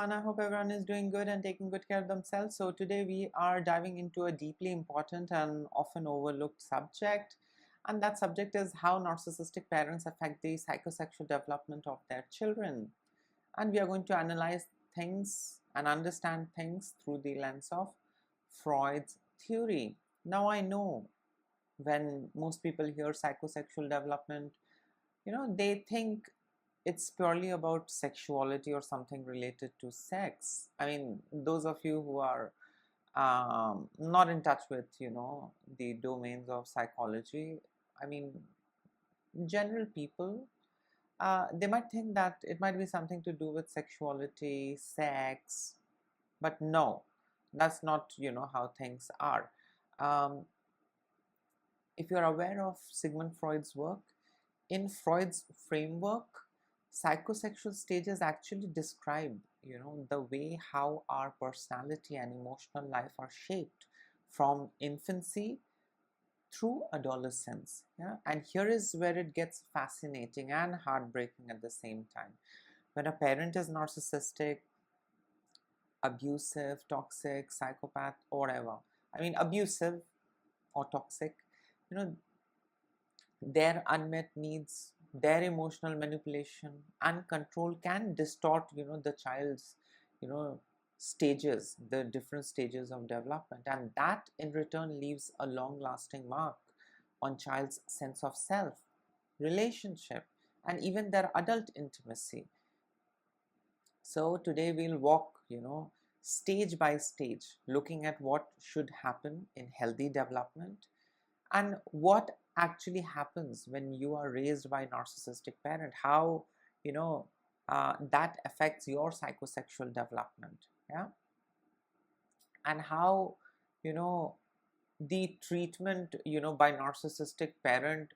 everyone. I hope everyone is doing good and taking good care of themselves. So today we are diving into a deeply important and often overlooked subject, and that subject is how narcissistic parents affect the psychosexual development of their children. And we are going to analyze things and understand things through the lens of Freud's theory. Now I know when most people hear psychosexual development, they think it's purely about sexuality or something related to sex. I mean, those of you who are not in touch with, the domains of psychology, I mean, general people, they might think that it might be something to do with sexuality, sex, but no, that's not, how things are. Um, if you're aware of Sigmund Freud's work, in Freud's framework, psychosexual stages actually describe, the way how our personality and emotional life are shaped from infancy through adolescence. Yeah, and here is where it gets fascinating and heartbreaking at the same time. When a parent is narcissistic, abusive, toxic, psychopath, or whatever. I mean, abusive or toxic, you know, their unmet needs, their emotional manipulation and control can distort, the child's, stages, the different stages of development, and that in return leaves a long lasting mark on child's sense of self, relationship, and even their adult intimacy. So today we'll walk, stage by stage, looking at what should happen in healthy development and what actually happens when you are raised by a narcissistic parent, how, that affects your psychosexual development. Yeah, and how, the treatment, by narcissistic parent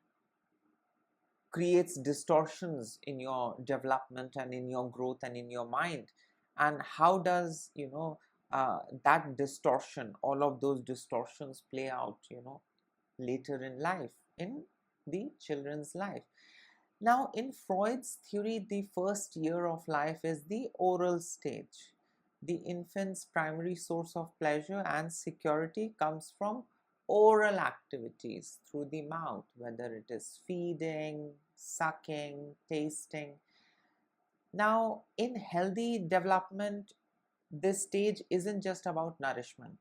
creates distortions in your development and in your growth and in your mind, and how does, that distortion, all of those distortions play out, later in life, in the children's life. Now, in Freud's theory, the first year of life is the oral stage. The infant's primary source of pleasure and security comes from oral activities through the mouth, whether it is feeding, sucking, tasting. Now, in healthy development, this stage isn't just about nourishment,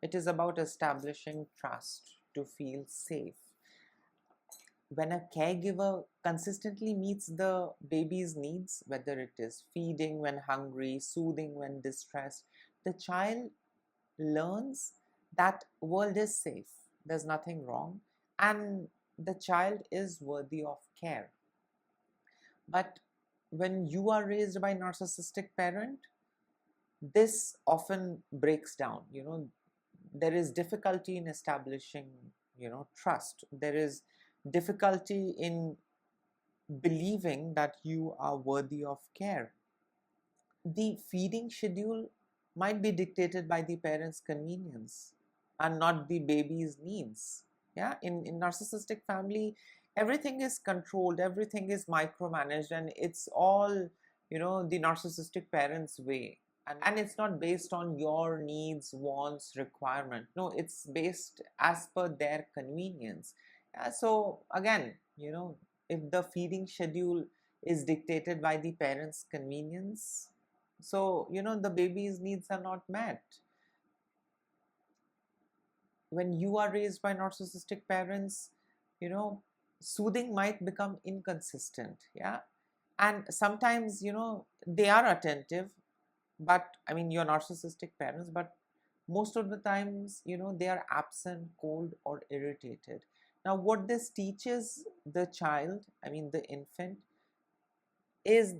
it is about establishing trust to feel safe. When a caregiver consistently meets the baby's needs, whether it is feeding when hungry, soothing when distressed, the child learns that world is safe, there's nothing wrong, and the child is worthy of care. But when you are raised by a narcissistic parent, this often breaks down. There is difficulty in establishing, trust. There is difficulty in believing that you are worthy of care. The feeding schedule might be dictated by the parent's convenience and not the baby's needs. Yeah, in narcissistic family, everything is controlled, everything is micromanaged, and it's all, the narcissistic parents' way. And it's not based on your needs, wants, requirement. No, it's based as per their convenience. So again, if the feeding schedule is dictated by the parents' convenience, so the baby's needs are not met. When you are raised by narcissistic parents, soothing might become inconsistent. Yeah, and sometimes, they are attentive, but I mean, your narcissistic parents, but most of the times, they are absent, cold, or irritated. Now what this teaches the child, I mean the infant, is,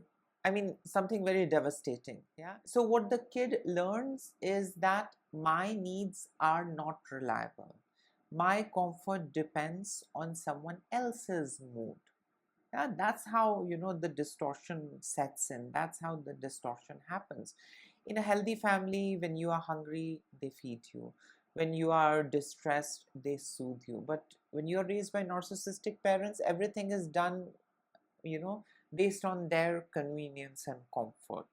I mean, something very devastating. Yeah, so what the kid learns is that my needs are not reliable, my comfort depends on someone else's mood. Yeah, that's how, the distortion sets in, that's how the distortion happens. In a healthy family, when you are hungry, they feed you. When you are distressed, they soothe you. But when you are raised by narcissistic parents, everything is done, based on their convenience and comfort.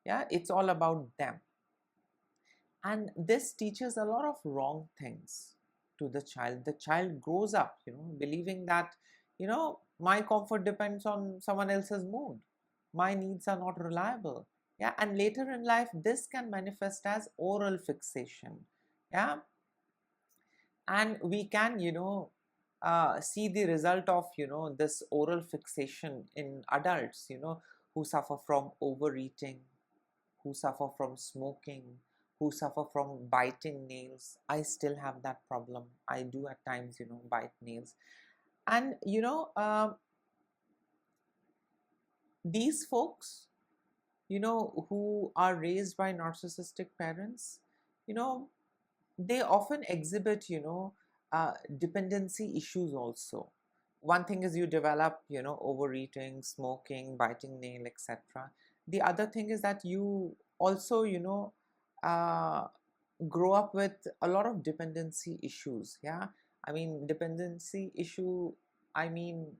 Yeah, it's all about them. And this teaches a lot of wrong things to the child. The child grows up, believing that, my comfort depends on someone else's mood. My needs are not reliable. Yeah, and later in life, this can manifest as oral fixation. Yeah, and we can, see the result of, this oral fixation in adults, who suffer from overeating, who suffer from smoking, who suffer from biting nails. I still have that problem. I do at times, bite nails. And, these folks, who are raised by narcissistic parents, you know, they often exhibit, dependency issues also. One thing is you develop, overeating, smoking, biting nail, etc. The other thing is that you also, uh, grow up with a lot of dependency issues. Yeah, I mean, dependency issue, I mean,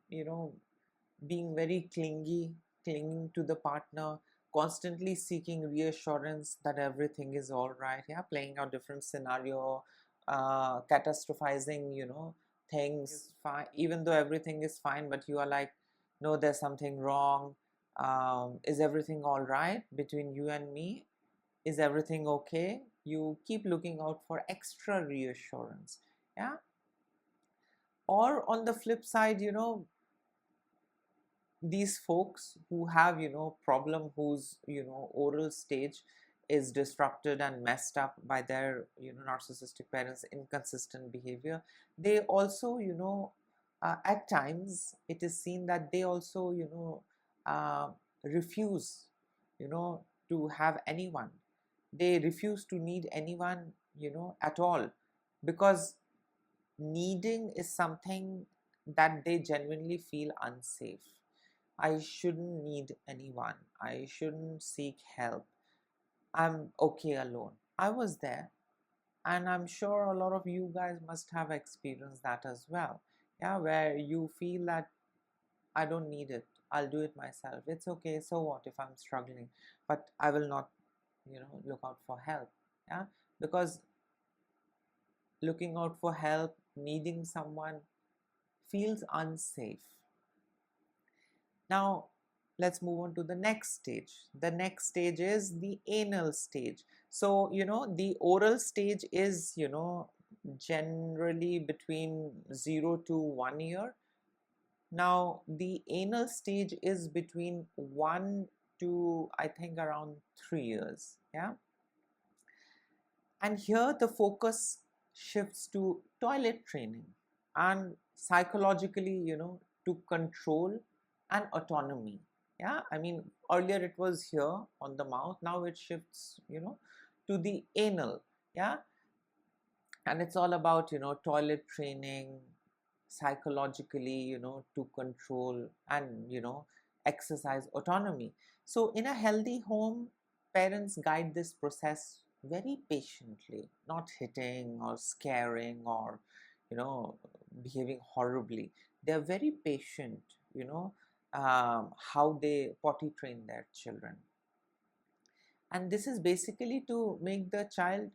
being very clingy, clinging to the partner, constantly seeking reassurance that everything is all right. Yeah, playing out different scenario, catastrophizing, things fine, even though everything is fine, but you are like, no, there's something wrong. Is everything all right between you and me? Is everything okay? You keep looking out for extra reassurance. Yeah. Or on the flip side, these folks who have, problem, whose, oral stage is disrupted and messed up by their, narcissistic parents' inconsistent behavior, they also, at times it is seen that they also, refuse, to have anyone. They refuse to need anyone, at all, because needing is something that they genuinely feel unsafe. I shouldn't need anyone. I shouldn't seek help. I'm okay alone. I was there, and I'm sure a lot of you guys must have experienced that as well. Yeah, where you feel that I don't need it. I'll do it myself. It's okay. So what if I'm struggling? But I will not, look out for help. Yeah, because looking out for help, needing someone feels unsafe. Now, let's move on to the next stage. The next stage is the anal stage. So, the oral stage is, generally between 0 to 1 year. Now, the anal stage is between 1 to, I think, around 3 years. Yeah. And here the focus shifts to toilet training and psychologically, to control and autonomy. Yeah, I mean, earlier it was here on the mouth, now it shifts, to the anal. Yeah, and it's all about, toilet training, psychologically, to control and, exercise autonomy. So in a healthy home, parents guide this process very patiently, not hitting or scaring or, behaving horribly. They're very patient, how they potty train their children. And this is basically to make the child,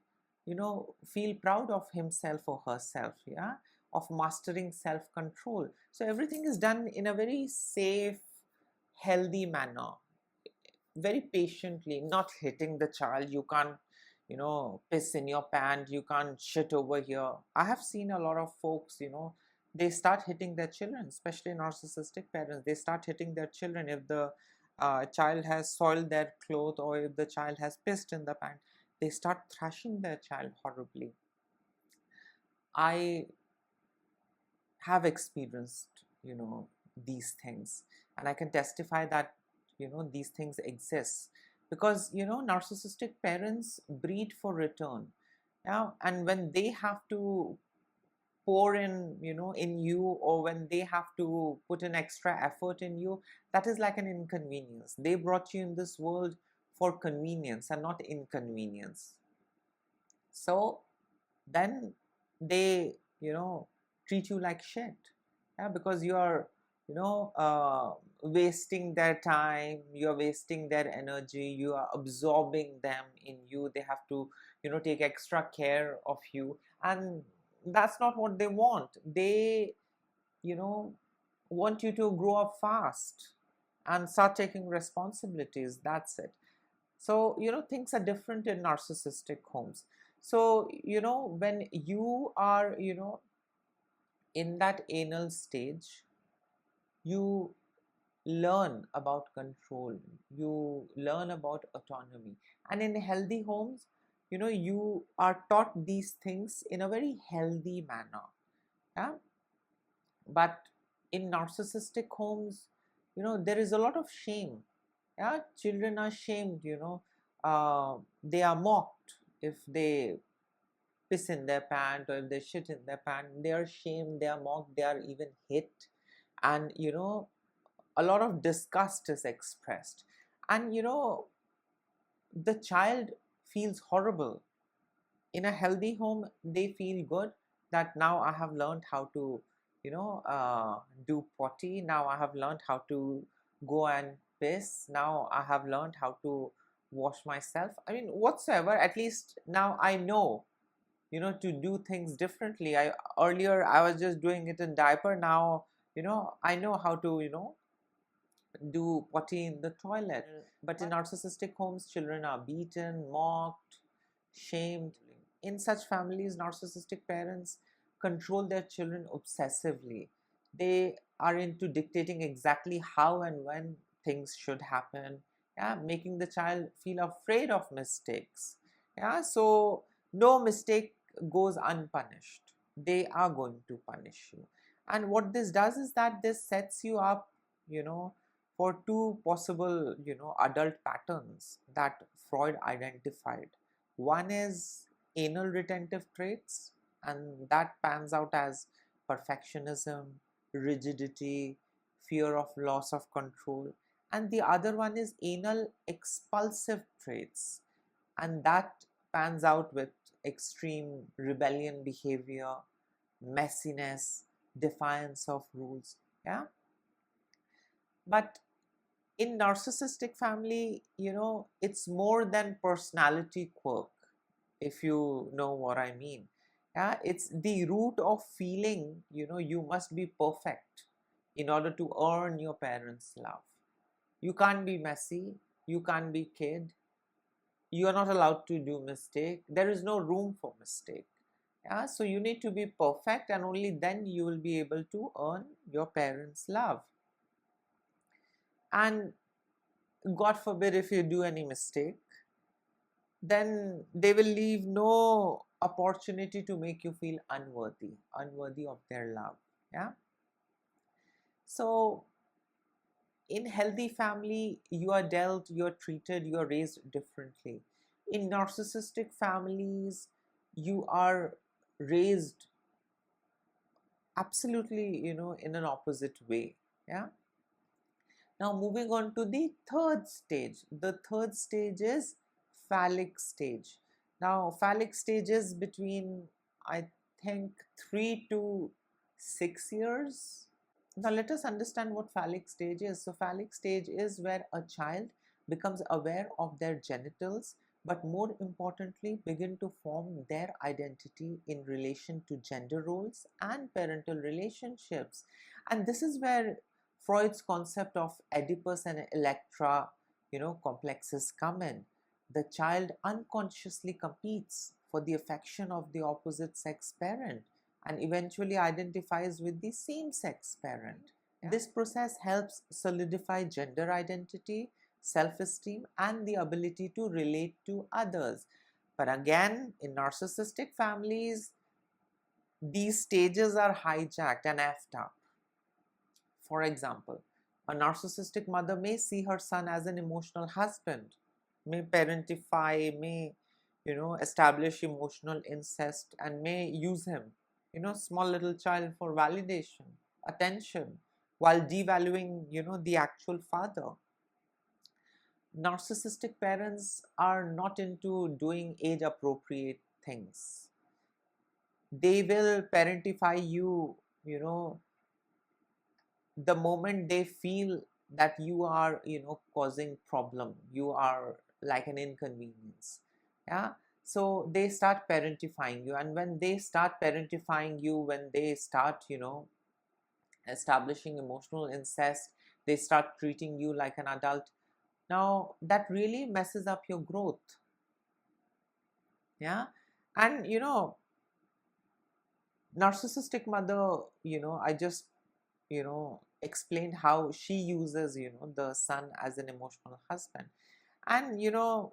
feel proud of himself or herself. Yeah, of mastering self-control. So everything is done in a very safe, healthy manner, very patiently, not hitting the child. You can't, piss in your pant, you can't shit over here. I have seen a lot of folks, they start hitting their children, especially narcissistic parents. They start hitting their children if the child has soiled their clothes, or if the child has pissed in the pant. They start thrashing their child horribly. I have experienced, these things, and I can testify that, these things exist, because, narcissistic parents breed for return. Yeah, and when they have to pour in, in you, or when they have to put an extra effort in you, that is like an inconvenience. They brought you in this world for convenience and not inconvenience. So then they, treat you like shit. Yeah, because you are, wasting their time, you're wasting their energy, you are absorbing them in you. They have to take extra care of you, and that's not what they want. They want you to grow up fast and start taking responsibilities. That's it. So things are different in narcissistic homes. So when you are in that anal stage, you learn about control, you learn about autonomy. And in healthy homes, you are taught these things in a very healthy manner. Yeah. But in narcissistic homes, there is a lot of shame. Yeah, children are shamed. They are mocked if they piss in their pant, or if they shit in their pant. They are shamed, they are mocked, they are even hit. And a lot of disgust is expressed. And the child feels horrible. In a healthy home, they feel good, that now I have learned how to do potty, now I have learned how to go and piss, now I have learned how to wash myself. I mean, whatsoever, at least now I know to do things differently. Earlier I was just doing it in diaper. Now I know how to do potty in the toilet. But in narcissistic homes, children are beaten, mocked, shamed. In such families, narcissistic parents control their children obsessively. They are into dictating exactly how and when things should happen, yeah, making the child feel afraid of mistakes. Yeah, so no mistake goes unpunished. They are going to punish you. And what this does is that this sets you up, for two possible, adult patterns that Freud identified. One is anal retentive traits, and that pans out as perfectionism, rigidity, fear of loss of control. And the other one is anal expulsive traits, and that pans out with extreme rebellion behavior, messiness, defiance of rules. Yeah. But in narcissistic family, it's more than personality quirk, if you know what I mean. Yeah, it's the root of feeling, you must be perfect in order to earn your parents' love. You can't be messy, you can't be kid, you are not allowed to do mistake. There is no room for mistake. Yeah, so you need to be perfect, and only then you will be able to earn your parents' love. And God forbid if you do any mistake, then they will leave no opportunity to make you feel unworthy of their love. Yeah. So in healthy family, you are dealt, you are treated, you are raised differently. In narcissistic families, you are raised absolutely, in an opposite way. Yeah. Now moving on to the third stage. The third stage is phallic stage. Now phallic stage is between, I think, 3 to 6 years. Now let us understand what phallic stage is. So phallic stage is where a child becomes aware of their genitals, but more importantly begin to form their identity in relation to gender roles and parental relationships. And this is where Freud's concept of Oedipus and Electra, complexes come in. The child unconsciously competes for the affection of the opposite sex parent and eventually identifies with the same sex parent. Yeah. This process helps solidify gender identity, self-esteem, and the ability to relate to others. But again, in narcissistic families, these stages are hijacked and effed up. For example, a narcissistic mother may see her son as an emotional husband, may parentify, may establish emotional incest, and may use him, small little child, for validation, attention, while devaluing the actual father. Narcissistic parents are not into doing age appropriate things. They will parentify you, the moment they feel that you are, causing problem, you are like an inconvenience. Yeah. So they start parentifying you, and when they start parentifying you, when they start, establishing emotional incest, they start treating you like an adult. Now that really messes up your growth. Yeah. And narcissistic mother, I just explained how she uses the son as an emotional husband. And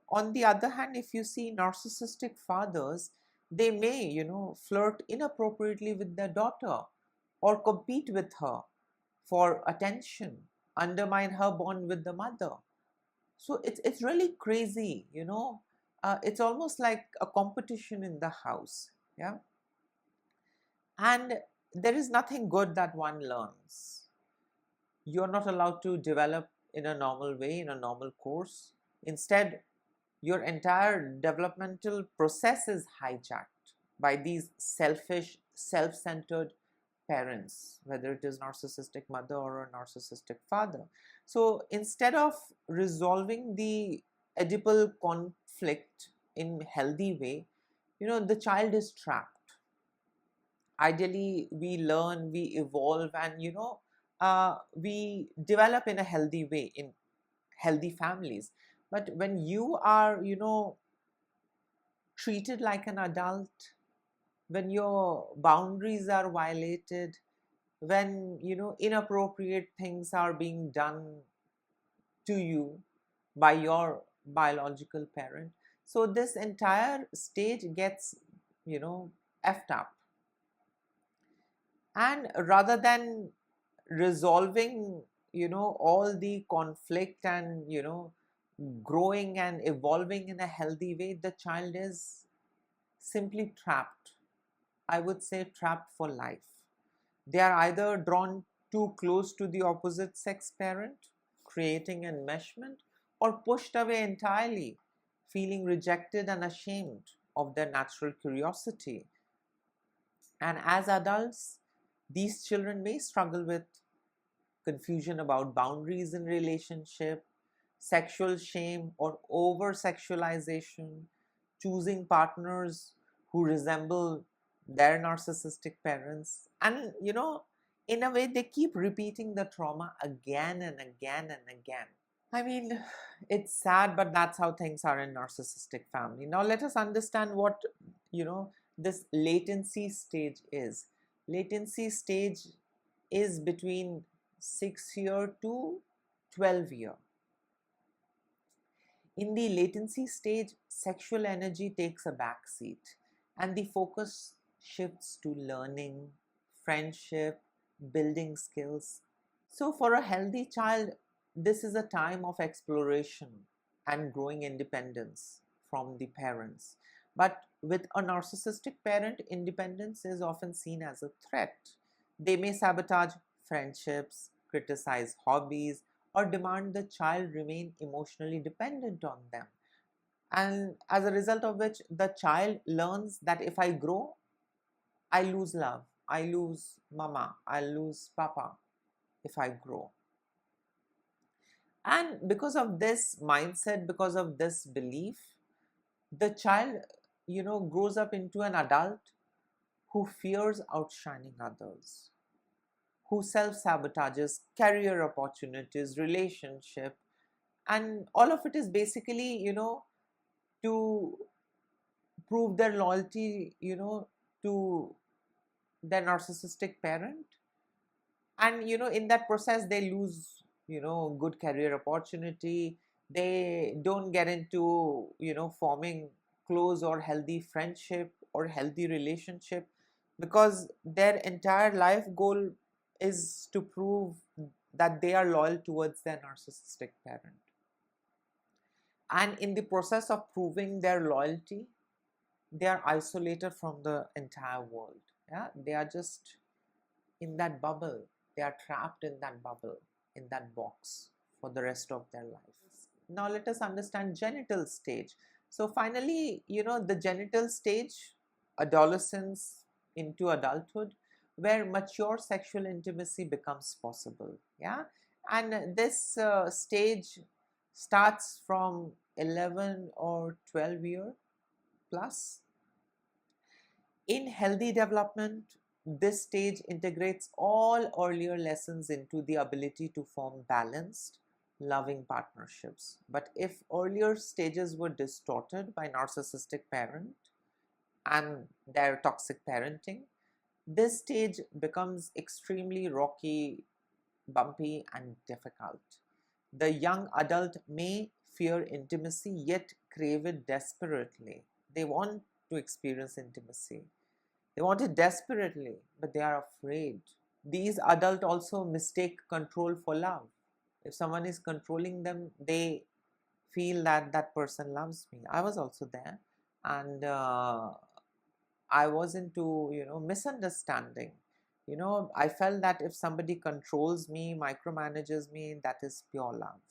on the other hand, if you see narcissistic fathers, they may flirt inappropriately with their daughter, or compete with her for attention, undermine her bond with the mother. So it's really crazy. It's almost like a competition in the house. Yeah. And there is nothing good that one learns. You're not allowed to develop in a normal way, in a normal course. Instead, your entire developmental process is hijacked by these selfish, self-centered parents, whether it is narcissistic mother or a narcissistic father. So instead of resolving the Oedipal conflict in healthy way, the child is trapped. Ideally, we learn, we evolve, and we develop in a healthy way in healthy families. But when you are treated like an adult, when your boundaries are violated, when inappropriate things are being done to you by your biological parent, so this entire stage gets effed up. And rather than resolving all the conflict and growing and evolving in a healthy way, the child is simply trapped. I would say trapped for life. They are either drawn too close to the opposite sex parent, creating enmeshment, or pushed away entirely, feeling rejected and ashamed of their natural curiosity. And as adults, these children may struggle with confusion about boundaries in relationship, sexual shame or over sexualization, choosing partners who resemble their narcissistic parents. And in a way, they keep repeating the trauma again and again and again. I mean, it's sad, but that's how things are in narcissistic family. Now let us understand what this latency stage is. Latency stage is between 6 year to 12 year. In the latency stage, sexual energy takes a back seat and the focus shifts to learning, friendship, building skills. So for a healthy child, this is a time of exploration and growing independence from the parents. But with a narcissistic parent, independence is often seen as a threat. They may sabotage friendships, criticize hobbies, or demand the child remain emotionally dependent on them. And as a result of which, the child learns that if I grow, I lose love, I lose mama, I lose papa if I grow. And because of this mindset, because of this belief, the child, grows up into an adult who fears outshining others, who self-sabotages career opportunities, relationship, and all of it is basically, to prove their loyalty, to their narcissistic parent. And, in that process, they lose, good career opportunity. They don't get into, forming close or healthy friendship or healthy relationship, because their entire life goal is to prove that they are loyal towards their narcissistic parent. And in the process of proving their loyalty, they are isolated from the entire world. Yeah, they are just in that bubble. They are trapped in that bubble, in that box for the rest of their lives. Now let us understand genital stage. So finally, the genital stage, adolescence into adulthood, where mature sexual intimacy becomes possible. Yeah, and this stage starts from 11 or 12 year plus. In healthy development, this stage integrates all earlier lessons into the ability to form balanced, loving partnerships. But if earlier stages were distorted by narcissistic parent and their toxic parenting, this stage becomes extremely rocky, bumpy, and difficult. The young adult may fear intimacy yet crave it desperately. They want to experience intimacy. They want it desperately, but they are afraid. These adults also mistake control for love. If someone is controlling them, they feel that that person loves me. I was also there, and I was into, misunderstanding. I felt that if somebody controls me, micromanages me, that is pure love.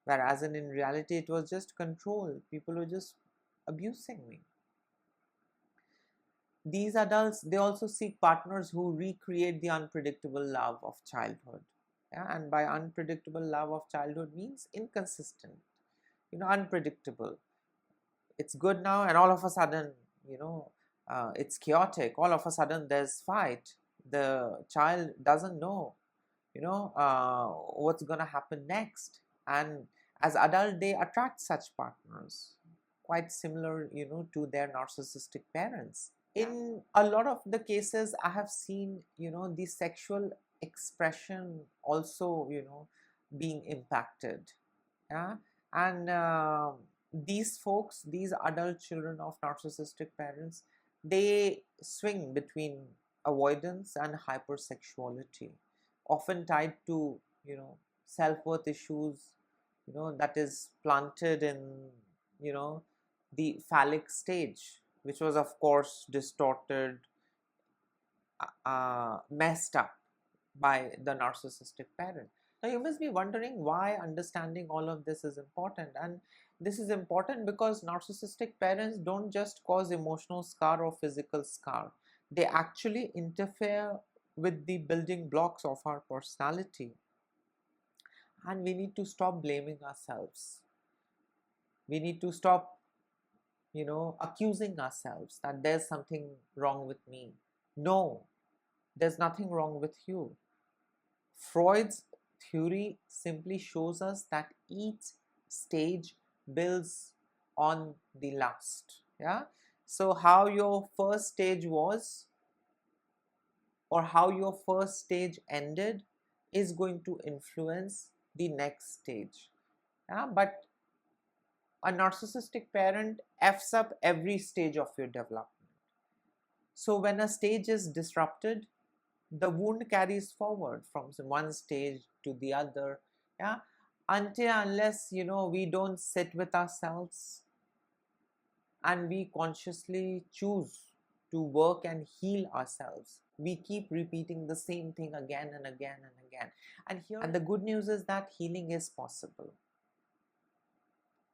Whereas in reality, it was just control. People were just abusing me. These adults, they also seek partners who recreate the unpredictable love of childhood. Yeah? And by unpredictable love of childhood means inconsistent, unpredictable. It's good now, and all of a sudden, it's chaotic. All of a sudden, there's fight. The child doesn't know, what's going to happen next. And as adult, they attract such partners, quite similar, to their narcissistic parents. In a lot of the cases, I have seen, the sexual expression also, being impacted. Yeah. And these folks, these adult children of narcissistic parents, they swing between avoidance and hypersexuality, often tied to, self-worth issues, that is planted in, the phallic stage, which was of course distorted, messed up by the narcissistic parent. Now you must be wondering why understanding all of this is important. And this is important because narcissistic parents don't just cause emotional scar or physical scar. They actually interfere with the building blocks of our personality. And we need to stop blaming ourselves. We need to stop, accusing ourselves that there's something wrong with me. No, there's nothing wrong with you. Freud's theory simply shows us that each stage builds on the last. Yeah. So how your first stage was, or how your first stage ended, is going to influence the next stage. Yeah. But a narcissistic parent f's up every stage of your development. So when a stage is disrupted, the wound carries forward from one stage to the other. Yeah, until unless we don't sit with ourselves and we consciously choose to work and heal ourselves, we keep repeating the same thing again and again and again. And the good news is that healing is possible.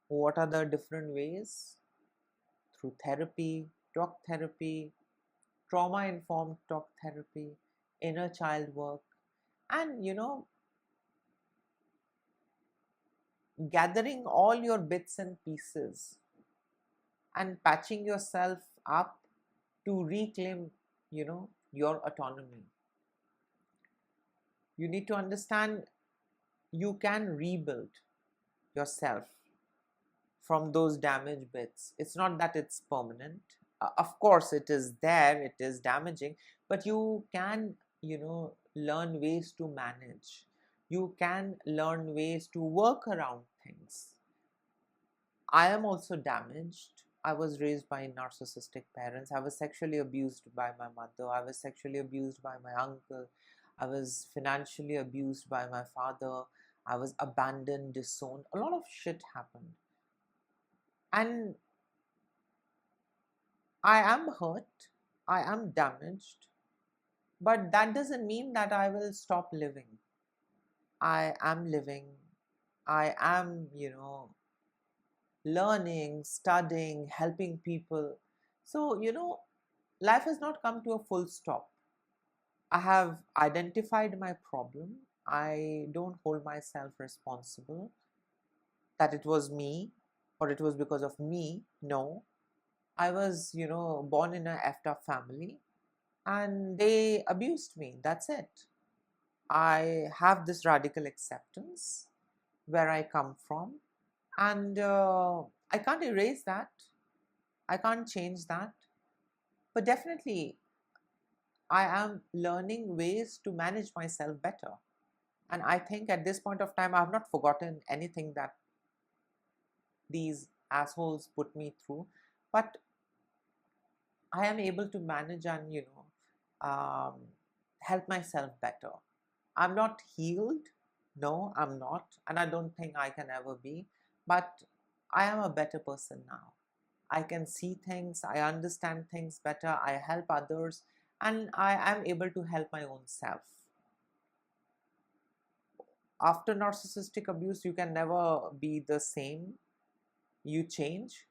What are the different ways? Through therapy, talk therapy, trauma-informed talk therapy, inner child work, and gathering all your bits and pieces and patching yourself up to reclaim, your autonomy. You need to understand you can rebuild yourself from those damaged bits. It's not that it's permanent. Of course, it is there, it is damaging, but you can, learn ways to manage. You can learn ways to work around things. I am also damaged. I was raised by narcissistic parents. I was sexually abused by my mother. I was sexually abused by my uncle. I was financially abused by my father. I was abandoned, disowned. A lot of shit happened. And I am hurt. I am damaged. But that doesn't mean that I will stop living. I am living. I am, learning, studying, helping people. So, life has not come to a full stop. I have identified my problem. I don't hold myself responsible that it was me or it was because of me. No, I was, born in a effed up family and they abused me. That's it. I have this radical acceptance where I come from, and I can't erase that. I can't change that. But definitely, I am learning ways to manage myself better. And I think at this point of time, I have not forgotten anything that these assholes put me through. But I am able to manage and, help myself better. I'm not healed. No, I'm not. And I don't think I can ever be. But I am a better person now. I can see things, I understand things better, I help others, and I am able to help my own self. After narcissistic abuse, you can never be the same. You change,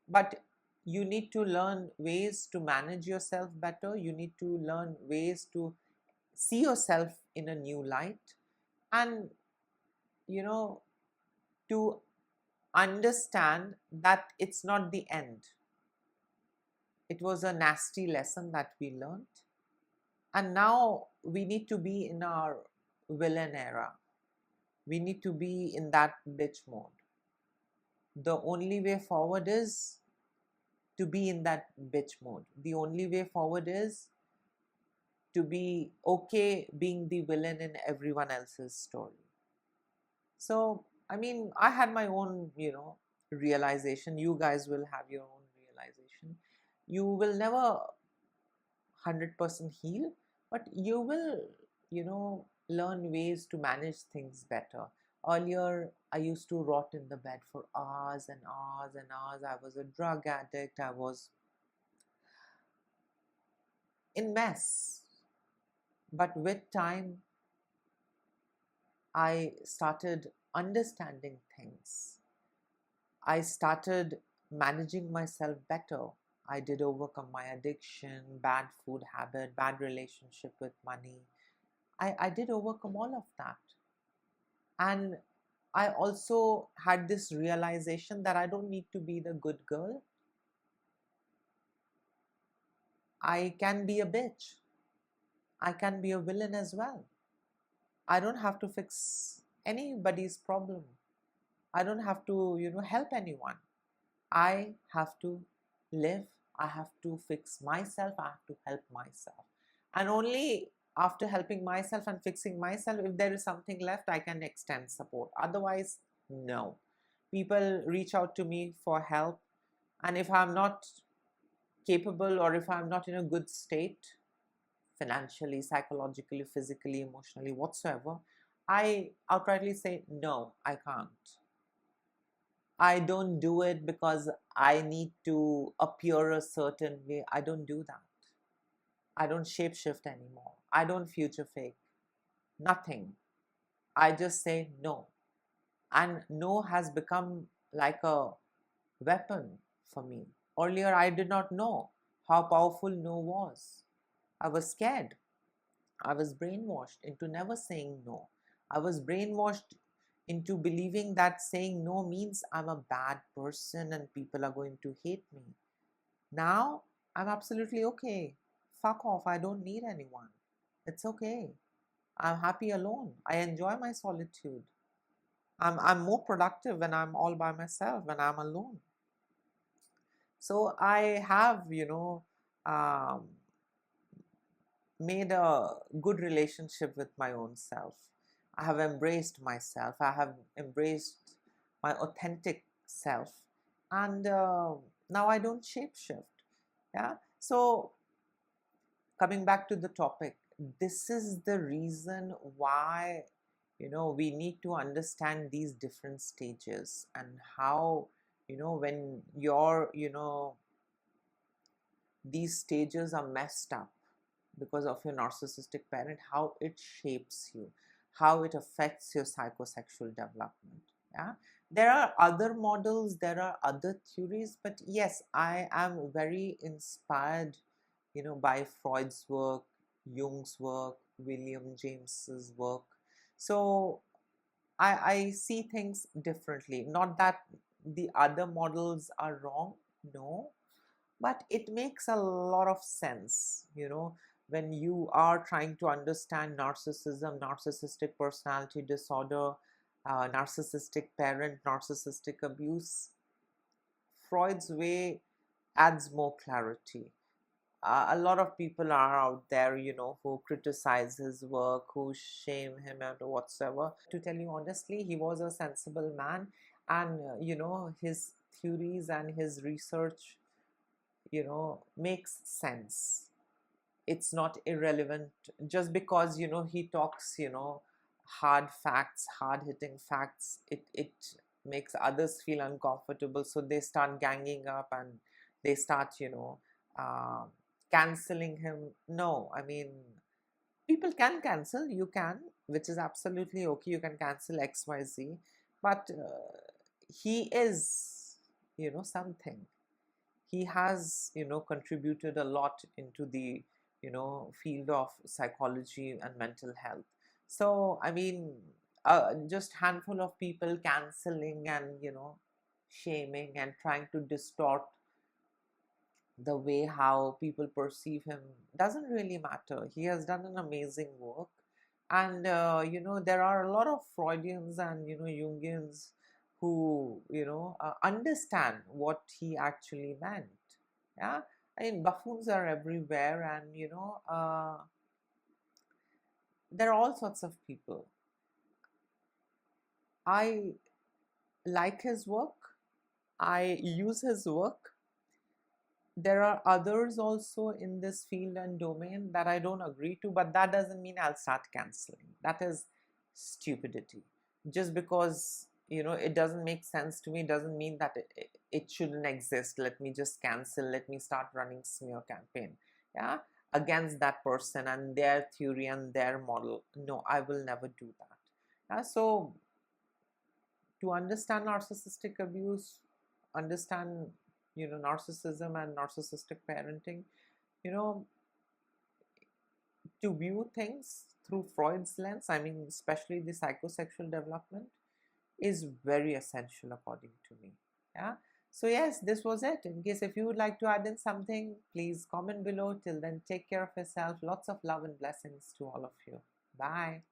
but you need to learn ways to manage yourself better. You need to learn ways to see yourself in a new light, and to understand that it's not the end. It was a nasty lesson that we learned. And now we need to be in our villain era. We need to be in that bitch mode. The only way forward is to be in that bitch mode. The only way forward is to be okay being the villain in everyone else's story. So, I mean, I had my own, realization. You guys will have your own realization. You will never 100% heal, but you will, learn ways to manage things better. Earlier, I used to rot in the bed for hours and hours and hours. I was a drug addict. I was in mess. But with time, I started understanding things. I started managing myself better. I did overcome my addiction, bad food habit, bad relationship with money. I did overcome all of that. And I also had this realization that I don't need to be the good girl. I can be a bitch. I can be a villain as well. I don't have to fix anybody's problem. I don't have to, help anyone. I have to live. I have to fix myself. I have to help myself. And only after helping myself and fixing myself, if there is something left, I can extend support. Otherwise, no. People reach out to me for help. And if I'm not capable or if I'm not in a good state, financially, psychologically, physically, emotionally, whatsoever, I outrightly say, no, I can't. I don't do it because I need to appear a certain way. I don't do that. I don't shapeshift anymore. I don't future fake. Nothing. I just say no. And no has become like a weapon for me. Earlier, I did not know how powerful no was. I was scared. I was brainwashed into never saying no. I was brainwashed into believing that saying no means I'm a bad person and people are going to hate me. Now, I'm absolutely okay. Fuck off. I don't need anyone. It's okay. I'm happy alone. I enjoy my solitude. I'm more productive when I'm all by myself, when I'm alone. So I have, um, made a good relationship with my own self. I have embraced myself. I have embraced my authentic self. And now I don't shapeshift. Yeah. So coming back to the topic, this is the reason why, we need to understand these different stages and how, when these stages are messed up because of your narcissistic parent, how it shapes you, how it affects your psychosexual development. Yeah, there are other models, there are other theories, but yes, I am very inspired, by Freud's work, Jung's work, William James's work. So I see things differently. Not that the other models are wrong, no, but it makes a lot of sense, when you are trying to understand narcissism, narcissistic personality disorder, narcissistic parent, narcissistic abuse. Freud's way adds more clarity. A lot of people are out there, who criticize his work, who shame him and whatsoever. To tell you honestly, he was a sensible man, and his theories and his research, makes sense. It's not irrelevant just because he talks hard facts, hard hitting facts. It makes others feel uncomfortable, so they start ganging up and they start uh, canceling him. No, I mean, people can cancel, you can, which is absolutely okay. You can cancel XYZ, but he is something. He has contributed a lot into the field of psychology and mental health. So I mean, just handful of people canceling and shaming and trying to distort the way how people perceive him doesn't really matter. He has done an amazing work, and there are a lot of Freudians and Jungians who understand what he actually meant. Yeah, I mean, buffoons are everywhere, and there are all sorts of people. I like his work. I use his work. There are others also in this field and domain that I don't agree to, but that doesn't mean I'll start canceling. That is stupidity. Just because it doesn't make sense to me doesn't mean that it shouldn't exist. Let me just cancel. Let me start running smear campaign, yeah, against that person and their theory and their model. No, I will never do that. Yeah, so to understand narcissistic abuse, understand narcissism and narcissistic parenting, you know to view things through Freud's lens, I mean, especially the psychosexual development, is very essential according to me. Yeah. So yes, this was it. In case if you would like to add in something, please comment below. Till then, take care of yourself. Lots of love and blessings to all of you. Bye.